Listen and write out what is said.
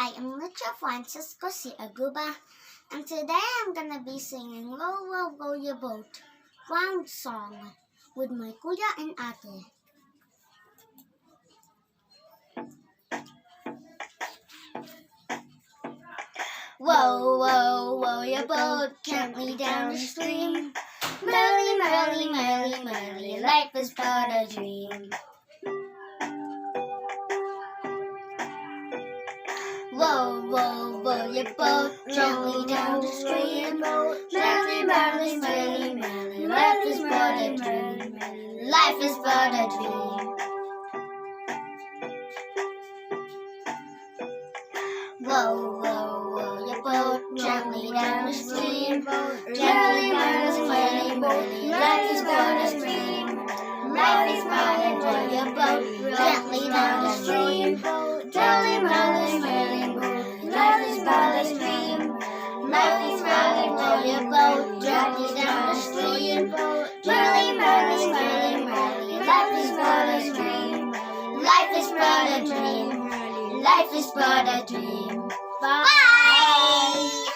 I am Lucia Francisco C. Aguba, and today I'm gonna be singing Row, Row, Row Your Boat, Round Song, with my kuya and ate. Row, row, row your boat gently down the stream. Merrily, merrily, merrily, merrily, life is but a dream. Row, row, row your boat gently down the stream. Merrily, merrily, merrily, merrily, life is but a dream. Life is but a dream. Row, row, row your boat gently down the stream. Merrily, merrily, merrily, merrily, life is but a dream. Life is but a dream. Row your boat gently down the stream. Merrily, merrily, merrily, merrily, life is but a dream. Life is but a dream. Row your boat gently down the stream. Merrily, merrily, merrily, merrily, life is but a dream. Life is but a dream. Life is but a dream. Bye.